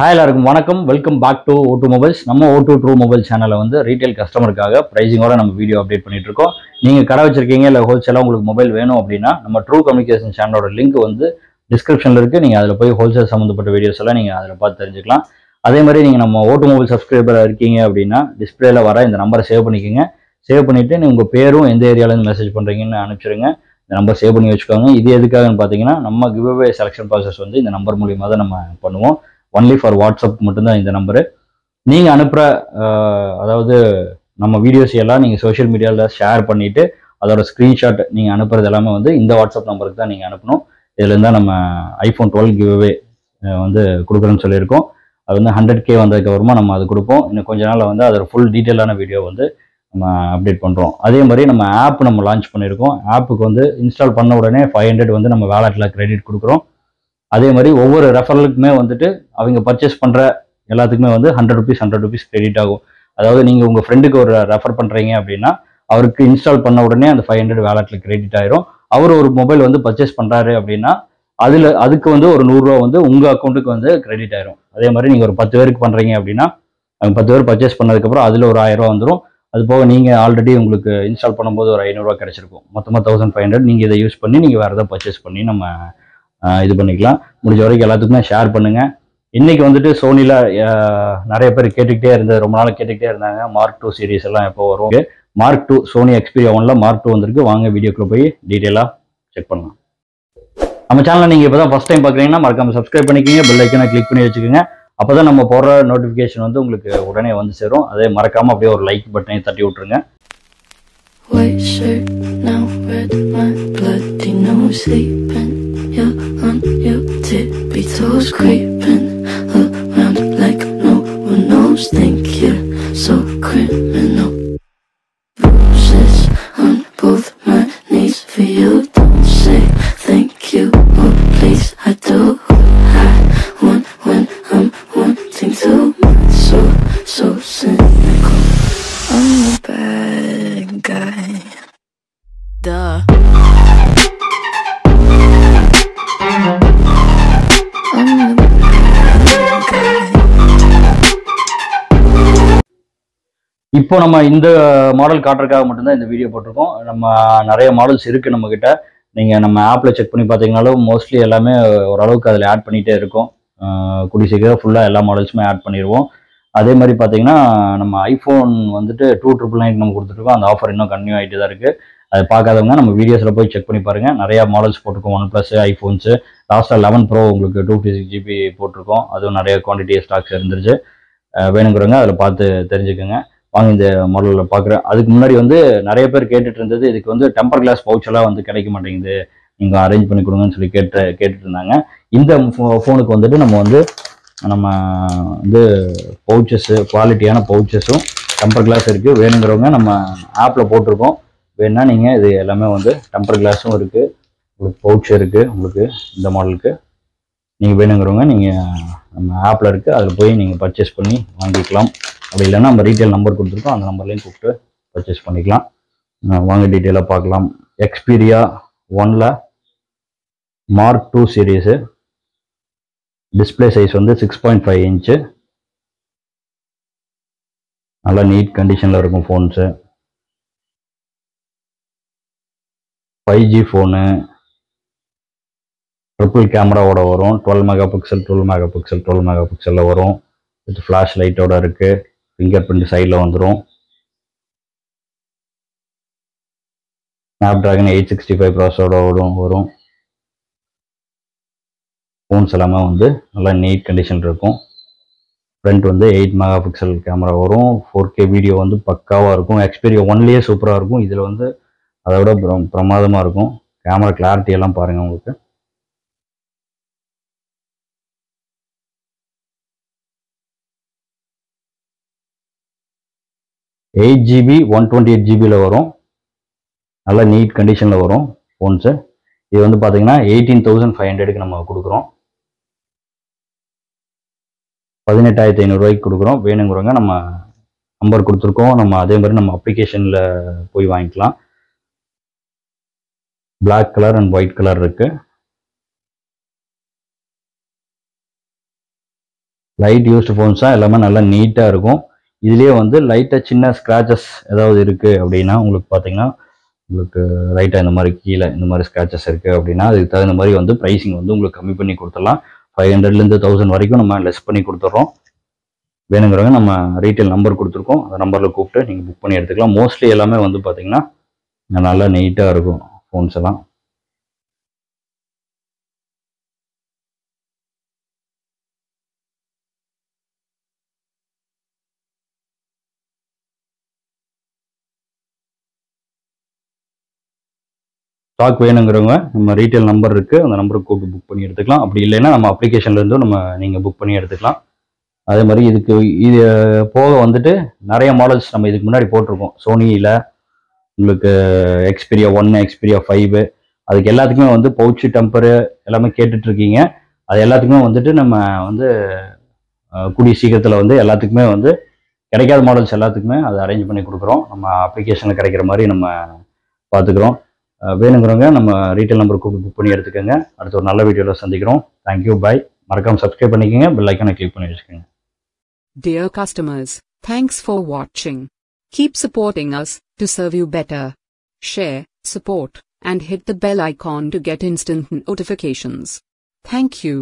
Hi எல்லாருக்கும் வணக்கம். Welcome back to O2 mobiles. நம்ம ஓ2 ட்ரூ மொபைல் சேனலில் வந்து ரீட்டைல் கஸ்டமருக்காக ப்ரைஸிங்கோட நம்ம வீடியோ அப்டேட் பண்ணிட்டு இருக்கோம். நீங்கள் கடை வச்சிருக்கீங்க இல்லை ஹோல்சேலாக உங்களுக்கு மொபைல் வேணும் அப்படின்னா நம்ம ட்ரூ கம்யூனிகேஷன் சேனலோட லிங்க் வந்து டிஸ்கிரிப்ஷனில் இருக்குது. நீங்கள் அதில் போய் ஹோல்சேல் சம்மந்தப்பட்ட வீடியோஸ் எல்லாம் நீங்கள் அதில் பார்த்து தெரிஞ்சுக்கலாம். அதே மாதிரி நீங்கள் நம்ம ஓ2 மொபைல் சப்ஸ்கிரைபராக இருக்கீங்க அப்படின்னா டிஸ்பிளேல வர இந்த நம்பரை சேவ் பண்ணிக்கோங்க. சேவ் பண்ணிவிட்டு நீங்கள் உங்கள் பேரும் எந்த ஏரியாவிலேருந்து மெசேஜ் பண்ணுறீங்கன்னு அனுப்பிச்சிடுங்க. இந்த நம்பர் சேவ் பண்ணி வச்சுக்கோங்க. இது எதுக்காகன்னு பார்த்தீங்கன்னா நம்ம கிவ்அவே செலெக்ஷன் ப்ராசஸ் வந்து இந்த நம்பர் மூலியமாக தான் நம்ம பண்ணுவோம். ஒன்லி ஃபார் வாட்ஸ்அப் மட்டும்தான் இந்த நம்பரு. நீங்கள் அனுப்புகிற அதாவது நம்ம வீடியோஸ் எல்லாம் நீங்கள் சோஷியல் மீடியாவில் ஷேர் பண்ணிவிட்டு அதோட ஸ்க்ரீன்ஷாட் நீங்கள் அனுப்புறது எல்லாமே வந்து இந்த வாட்ஸ்அப் நம்பருக்கு தான் நீங்கள் அனுப்பணும். இதுலேருந்து தான் நம்ம ஐஃபோன் 12 கிவ்அவே வந்து கொடுக்குறோன்னு சொல்லியிருக்கோம். அது வந்து 100K வந்ததுக்கப்புறமா நம்ம அது கொடுப்போம். இன்னும் கொஞ்ச நாளில் வந்து அதோட ஃபுல் டீட்டெயிலான வீடியோ வந்து நம்ம அப்டேட் பண்ணுறோம். அதே மாதிரி நம்ம ஆப் நம்ம லான்ச் பண்ணியிருக்கோம். ஆப்புக்கு வந்து இன்ஸ்டால் பண்ண உடனே 500 வந்து நம்ம வேலெட்டில் கிரெடிட் கொடுக்குறோம். அதே மாதிரி ஒவ்வொரு ரெஃபரலுக்குமே வந்துட்டு அவங்க பர்ச்சேஸ் பண்ணுற எல்லாத்துக்குமே வந்து 100 ருபீஸ் கிரெடிட் ஆகும். அதாவது நீங்கள் உங்கள் ஃப்ரெண்டுக்கு ஒரு ரெஃபர் பண்ணுறீங்க அப்படின்னா அவருக்கு இன்ஸ்டால் பண்ண உடனே அந்த 500 வேலெட்டில் கிரெடிட் ஆயிரும். அவர் ஒரு மொபைல் வந்து பர்ச்சேஸ் பண்ணுறாரு அப்படின்னா அதுக்கு வந்து ஒரு 100 ரூபா வந்து உங்கள் அக்கௌண்ட்டுக்கு வந்து கிரெடிட் ஆயிரும். அதே மாதிரி நீங்கள் ஒரு 10 பேருக்கு பண்ணுறீங்க அப்படின்னா அவங்க 10 பேர் பர்ச்சேஸ் பண்ணதுக்கப்புறம் அதில் ஒரு 1000 ரூபா வந்துடும். அது போக நீங்கள் ஆல்ரெடி உங்களுக்கு இன்ஸ்டால் பண்ணும்போது ஒரு 500 ரூபா கிடைச்சிருக்கும். மொத்தமாக 1500 நீங்கள் இதை யூஸ் பண்ணி நீங்கள் வேறு எதாவது பர்ச்சேஸ் பண்ணி நம்ம இது பண்ணிக்கலாம். முடிஞ்ச வரைக்கும் எல்லாத்துக்குமே ஷேர் பண்ணுங்க. இன்னைக்கு வந்துட்டு சோனியில் நிறைய பேர் கேட்டுக்கிட்டே இருந்தது, ரொம்ப நாள் கேட்டுக்கிட்டே இருந்தாங்க மார்க் 2 சீரிஸ் எல்லாம் எப்போ வரும். மார்க் 2 சோனி எக்ஸ்பீரியா 1ல மார்க் 2 வந்திருக்கு. வாங்க வீடியோக்குள்ள போய் டீட்டெயிலாக செக் பண்ணலாம். நம்ம சேனலை நீங்கள் இப்போ தான் ஃபஸ்ட் டைம் பார்க்குறீங்கன்னா மறக்காம சப்ஸ்கிரைப் பண்ணிக்கிங்க, பெல் ஐக்கனை கிளிக் பண்ணி வச்சுக்கோங்க. அப்போ தான் நம்ம போடுற நோட்டிஃபிகேஷன் வந்து உங்களுக்கு உடனே வந்து சேரும். அதே மறக்காமல் அப்படியே ஒரு லைக் பட்டனை தட்டி விட்டுருங்க. White shirt now, red my bloody nose sleeping. You're on your tippy toes, creeping around like no one knows. Think you're so criminal. Bruises on both my knees for you. Don't say thank you or please. I do what I want when I'm wanting to. So cynical. I'm a bad guy. Duh. இப்போ நம்ம இந்த model காட்டுறதுக்காக மட்டும்தான் இந்த video போட்டிருக்கோம். நம்ம நிறைய models இருக்குது நம்மக்கிட்ட. நீங்கள் நம்ம ஆப்பில் செக் பண்ணி பார்த்தீங்கனாலும் மோஸ்ட்லி எல்லாமே ஓரளவுக்கு அதில் ஆட் பண்ணிகிட்டே இருக்கும். கூடிய சீக்கிரம் ஃபுல்லாக எல்லா மாடல்ஸுமே ஆட் பண்ணிடுவோம். அதே மாதிரி பார்த்தீங்கன்னா நம்ம ஐஃபோன் வந்துட்டு 2999 நம்ம கொடுத்துருக்கோம். அந்த ஆஃபர் இன்னும் கன்டினியூ ஆகிட்டு தான் இருக்குது. அது பார்க்காதவங்க நம்ம வீடியோஸில் போய் செக் பண்ணி பாருங்கள். நிறையா மாடல்ஸ் போட்டிருக்கோம். OnePlus ஐஃபோன்ஸு லாஸ்ட்டாக 11 Pro உங்களுக்கு 256GB போட்டிருக்கோம். அதுவும் நிறைய குவான்டிட்டி ஸ்டாக்ஸ் இருந்துருச்சு. வேணுங்கிறவங்க அதில் பார்த்து தெரிஞ்சுக்கோங்க. வாங்க இந்த மாடலில் பார்க்குறேன். அதுக்கு முன்னாடி வந்து நிறைய பேர் கேட்டுட்டு இருந்தது, இதுக்கு வந்து டெம்பர் கிளாஸ் பவுச்செல்லாம் வந்து கிடைக்க மாட்டேங்குது, நீங்கள் அரேஞ்ச் பண்ணி கொடுங்கன்னு சொல்லி கேட்டுட்டு இருந்தாங்க. இந்த ஃபோனுக்கு வந்துட்டு நம்ம வந்து பவுச்சஸ்ஸு, குவாலிட்டியான பவுச்சஸும் டெம்பர் கிளாஸ் இருக்குது. வேணுங்கிறவங்க நம்ம ஆப்பில் போட்டிருக்கோம். வேணுன்னா நீங்கள் இது எல்லாமே வந்து டெம்பர் கிளாஸும் இருக்குது, உங்களுக்கு பவுச் இருக்குது. உங்களுக்கு இந்த மாடலுக்கு நீங்கள் வேணுங்கிறவங்க நீங்கள் நம்ம ஆப்பில் இருக்குது, அதில் போய் நீங்கள் பர்ச்சேஸ் பண்ணி வாங்கிக்கலாம். அப்படி இல்லைன்னா நம்ம ரீட்டைல் நம்பர் கொடுத்துருக்கோம், அந்த நம்பர்லேயும் கூப்பிட்டு பர்ச்சேஸ் பண்ணிக்கலாம். வாங்க டீட்டெயிலாக பார்க்கலாம். எக்ஸ்பீரியா 1ல மார்க் 2 சீரீஸு. டிஸ்பிளே சைஸ் வந்து 6.5 இன்ச்சு. நல்லா நீட் கண்டிஷனில் இருக்கும் ஃபோன்ஸு. 5G ஃபோனு, ட்ரிபிள் கேமராவோட வரும். 12 மெகாபிக்சலில் வரும். வித் ஃப்ளாஷ் லைட்டோட இருக்குது. ஃபிங்கர் பிரிண்ட் சைடில் வந்துடும். ஸ்னாப்ட்ராகன் 865 ப்ராசஸரோட வரும். ஃபோன்ஸ் எல்லாமே வந்து நல்லா நீட் கண்டிஷன் இருக்கும். ஃப்ரண்ட் வந்து 8 மெகாபிக்சல் கேமரா வரும். 4K வீடியோ வந்து பக்காவாக இருக்கும். எக்ஸ்பீரியா 1லேயே சூப்பராக இருக்கும். இதில் வந்து அதை விட பிரமாதமாக இருக்கும். கேமரா கிளாரிட்டி எல்லாம் பாருங்கள். உங்களுக்கு 8GB 128GBயில் வரும். நல்லா நீட் கண்டிஷனில் வரும் ஃபோன்ஸு. இது வந்து பார்த்தீங்கன்னா 18,500க்கு நம்ம கொடுக்குறோம். 18,500 கொடுக்குறோம். வேணுங்கிறவங்க நம்ம நம்பர் கொடுத்துருக்கோம். நம்ம அதே மாதிரி நம்ம அப்ளிகேஷனில் போய் வாங்கிக்கலாம். Black colour and white colour இருக்குது. லைட் யூஸ்டு ஃபோன்ஸ் தான், எல்லாமே நல்லா நீட்டாக இருக்கும். இதுலேயே வந்து லைட்டாக சின்ன ஸ்க்ராச்சஸ் ஏதாவது இருக்குது அப்படின்னா உங்களுக்கு பார்த்தீங்கன்னா உங்களுக்கு லைட்டாக இந்த மாதிரி கீழே இந்த மாதிரி ஸ்க்ராச்சஸ் இருக்குது அப்படின்னா அதுக்கு தகுந்த மாதிரி வந்து ப்ரைஸிங் வந்து உங்களுக்கு கம்மி பண்ணி கொடுத்துடலாம். 500லேருந்து 1000 வரைக்கும் நம்ம லெஸ் பண்ணி கொடுத்துட்றோம். வேணுங்கிறவங்க நம்ம ரீட்டைல் நம்பர் கொடுத்துருக்கோம், அந்த நம்பரில் கூப்பிட்டு நீங்கள் புக் பண்ணி எடுத்துக்கலாம். மோஸ்ட்லி எல்லாமே வந்து பார்த்தீங்கன்னா நல்லா நீட்டாக இருக்கும் ஃபோன்ஸ் எல்லாம். ஸ்டாக் வேணுங்கிறவங்க நம்ம ரீட்டைல் நம்பர் இருக்குது, அந்த நம்பருக்கு கூப்பிட்டு புக் பண்ணி எடுத்துக்கலாம். அப்படி இல்லைன்னா நம்ம அப்ளிகேஷன்லேருந்தும் நீங்கள் புக் பண்ணி எடுத்துக்கலாம். அதே மாதிரி இது போக வந்துட்டு நிறைய மாடல்ஸ் நம்ம இதுக்கு முன்னாடி போட்டிருக்கோம். சோனியில் உங்களுக்கு எக்ஸ்பீரியா 1, எக்ஸ்பீரியா 5 அதுக்கு எல்லாத்துக்குமே வந்து பவுச்சு டெம்பரு எல்லாமே கேட்டுட்ருக்கீங்க. அது எல்லாத்துக்குமே வந்துட்டு நம்ம வந்து கூடிய சீக்கிரத்தில் வந்து எல்லாத்துக்குமே வந்து கிடைக்காத மாடல்ஸ் எல்லாத்துக்குமே அதை அரேஞ்ச் பண்ணி கொடுக்குறோம். நம்ம அப்ளிகேஷனில் கிடைக்கிற மாதிரி நம்ம பார்த்துக்குறோம். வேணுங்கிறவங்க நம்ம ரீட்டைல் நம்பர் கூப்பிட்டு புக் பண்ணி எடுத்துக்கோங்க. அடுத்த ஒரு நல்ல வீடியோவில் சந்திக்கிறோம். Thank you, bye. மறக்காமல் சப்ஸ்கிரைப் பண்ணிக்கோங்க, பெல் ஐக்கானை கிளிக் பண்ணி வச்சுக்கோங்க. Dear customers, thanks for watching. Keep supporting us to serve you better. Share, support, and hit the bell icon to get instant notifications. Thank you.